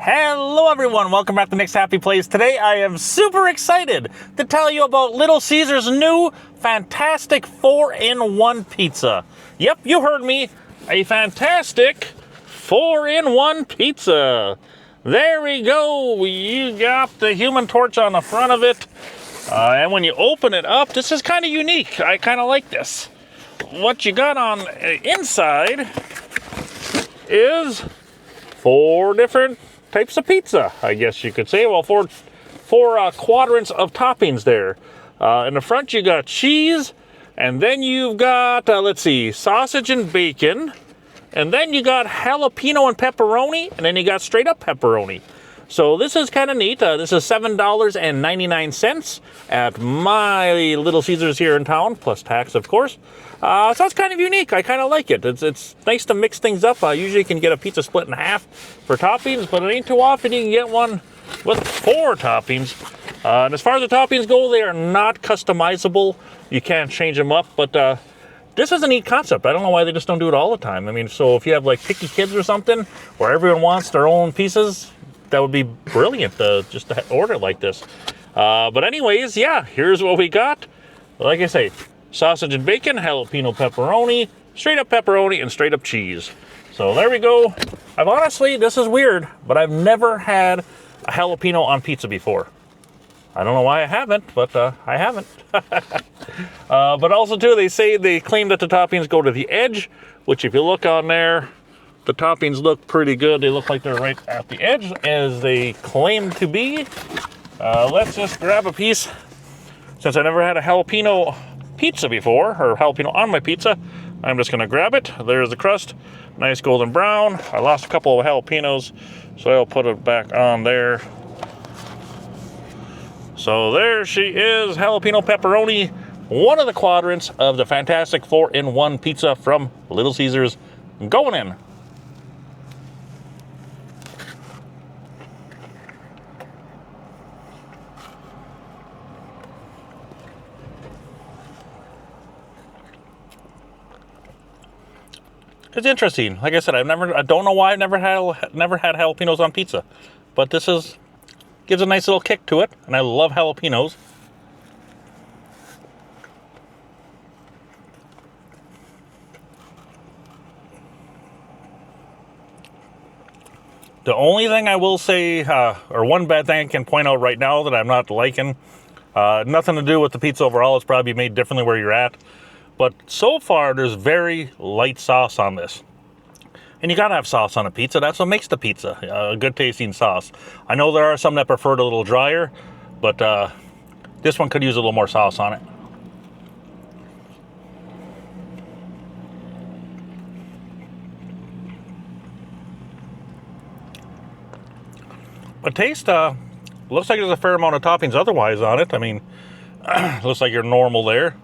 Hello everyone, welcome back to Nick's Happy Place. Today I am super excited to tell you about Little Caesars' new fantastic 4-in-1 pizza. Yep, you heard me, a fantastic 4-in-1 pizza. There we go, you got the Human Torch on the front of it. And when you open it up, this is kind of unique. I kind of like this. What you got on inside is 4 different types of pizza, I guess you could say. Well, four quadrants of toppings there. In the front, you got cheese, and then you've got, sausage and bacon, and then you got jalapeno and pepperoni, and then you got straight up pepperoni. So this is kind of neat. This is $7.99 at my Little Caesars here in town, plus tax, of course. So it's kind of unique. I kind of like it. It's nice to mix things up. Usually you can get a pizza split in half for toppings, but it ain't too often you can get one with 4 toppings. And as far as the toppings go, they are not customizable. You can't change them up, but this is a neat concept. I don't know why they just don't do it all the time. I mean, so if you have like picky kids or something, where everyone wants their own pieces, that would be brilliant just to order it like this. But anyways, yeah, here's what we got. Like I say, sausage and bacon, jalapeno pepperoni, straight up pepperoni, and straight up cheese. So there we go. I've honestly, this is weird, but I've never had a jalapeno on pizza before. I don't know why I haven't, but I haven't. But also too, they claim that the toppings go to the edge, which if you look on there, the toppings look pretty good. They look like they're right at the edge, as they claim to be. Let's just grab a piece. Since I never had a jalapeno pizza before, or jalapeno on my pizza, I'm just gonna grab it. There's the crust, nice golden brown. I lost a couple of jalapenos, so I'll put it back on there. So there she is, jalapeno pepperoni, one of the quadrants of the fantastic 4-in-1 pizza from Little Caesars, going in. It's interesting. Like I said, I don't know why I've never had jalapenos on pizza, but this gives a nice little kick to it, and I love jalapenos. The only thing I will say, or one bad thing I can point out right now that I'm not liking, nothing to do with the pizza overall. It's probably made differently where you're at. But so far, there's very light sauce on this. And you gotta have sauce on a pizza. That's what makes the pizza a good tasting sauce. I know there are some that prefer it a little drier, but this one could use a little more sauce on it. But taste, looks like there's a fair amount of toppings otherwise on it. I mean, looks like you're normal there.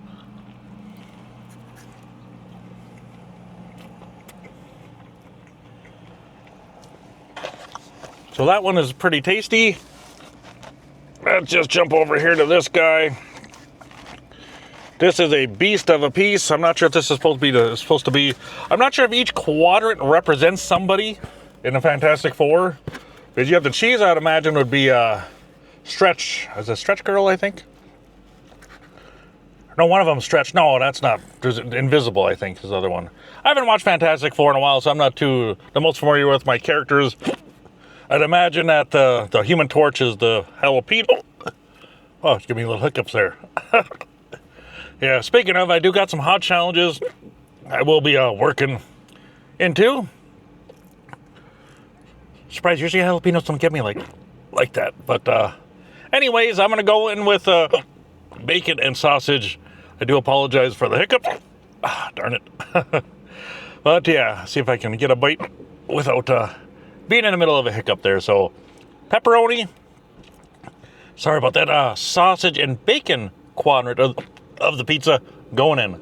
So that one is pretty tasty. Let's just jump over here to this guy. This is a beast of a piece. I'm not sure if this is supposed to be. I'm not sure if each quadrant represents somebody in the Fantastic Four. Because you have the cheese, I'd imagine would be Stretch. Is it Stretch Girl, I think? No, one of them Stretch. No, that's not. There's Invisible, I think, is the other one. I haven't watched Fantastic Four in a while, so I'm not the most familiar with my characters. I'd imagine that the Human Torch is the jalapeno. Oh, it's giving me little hiccups there. Yeah, speaking of, I do got some hot challenges I will be working into. Surprised, usually jalapenos don't get me like that. But anyways, I'm going to go in with bacon and sausage. I do apologize for the hiccups. Darn it. But yeah, see if I can get a bite without being in the middle of a hiccup there. So pepperoni, sorry about that, sausage and bacon quadrant of the pizza going in.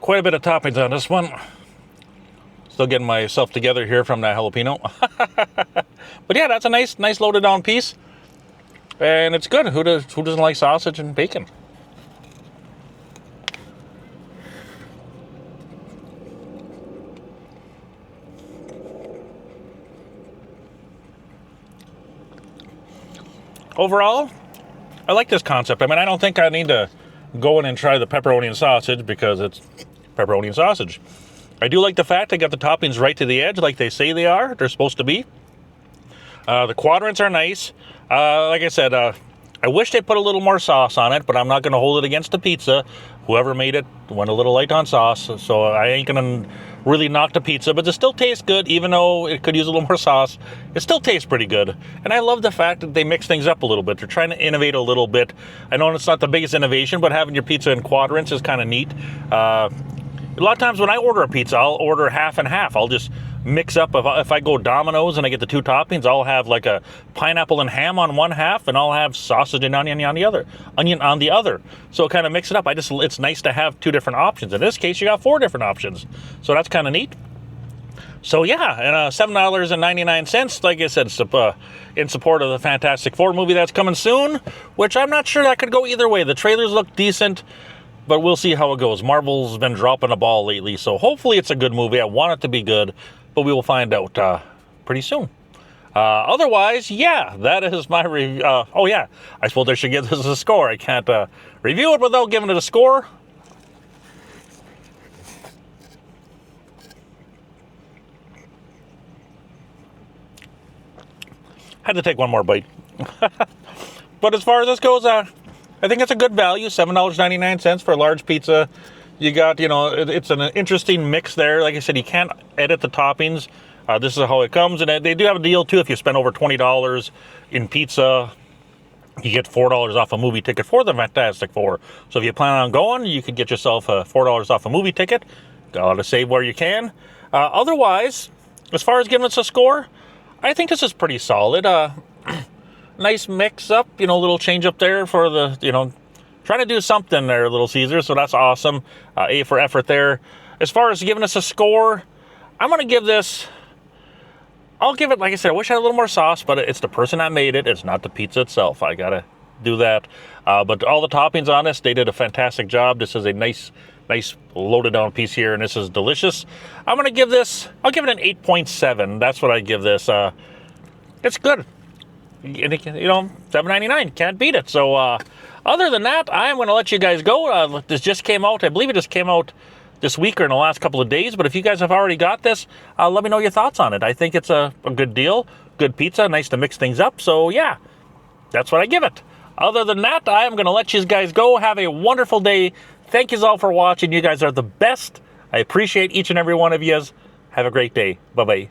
Quite a bit of toppings on this one. Still getting myself together here from that jalapeno. But yeah, that's a nice loaded down piece. And it's good. Who doesn't like sausage and bacon? Overall, I like this concept. I mean, I don't think I need to go in and try the pepperoni and sausage because it's pepperoni and sausage. I do like the fact they got the toppings right to the edge like they say they are. They're supposed to be. The quadrants are nice. Like I said, I wish they put a little more sauce on it, but I'm not going to hold it against the pizza. Whoever made it went a little light on sauce, so I ain't going to really knock the pizza, but it still tastes good, even though it could use a little more sauce. It still tastes pretty good, and I love the fact that they mix things up a little bit. They're trying to innovate a little bit. I know it's not the biggest innovation, but having your pizza in quadrants is kind of neat. A lot of times when I order a pizza, I'll order half and half. I'll just mix up. If I go Domino's and I get the two toppings, I'll have like a pineapple and ham on one half, and I'll have sausage and onion on the other. So kind of mix it up. It's nice to have two different options. In this case, you got 4 different options. So that's kind of neat. So yeah, and $7.99, like I said, in support of the Fantastic Four movie that's coming soon, which I'm not sure that could go either way. The trailers look decent, but we'll see how it goes. Marvel's been dropping a ball lately, so hopefully it's a good movie. I want it to be good, but we will find out pretty soon. Otherwise, yeah, that is my review. Oh yeah, I suppose I should give this a score. I can't review it without giving it a score. Had to take one more bite. But as far as this goes, I think it's a good value, $7.99 for a large pizza. You got, it's an interesting mix there. Like I said, you can't edit the toppings. This is how it comes. And they do have a deal, too. If you spend over $20 in pizza, you get $4 off a movie ticket for the Fantastic Four. So if you plan on going, you could get yourself $4 off a movie ticket. Gotta save where you can. Otherwise, as far as giving us a score, I think this is pretty solid. Nice mix up, little change up there for the, trying to do something there, Little Caesar. So that's awesome. A for effort there. As far as giving us a score, I'm going to give this, I'll give it, like I said, I wish I had a little more sauce, but it's the person that made it. It's not the pizza itself. I got to do that. But all the toppings on this, they did a fantastic job. This is a nice loaded down piece here, and this is delicious. I'm going to give this, I'll give it an 8.7. That's what I give this. It's good. $7.99, can't beat it. So other than that, I'm going to let you guys go. This just came out. I believe it just came out this week or in the last couple of days. But if you guys have already got this, let me know your thoughts on it. I think it's a good deal. Good pizza. Nice to mix things up. So yeah, that's what I give it. Other than that, I am going to let you guys go. Have a wonderful day. Thank you all for watching. You guys are the best. I appreciate each and every one of you. Have a great day. Bye-bye.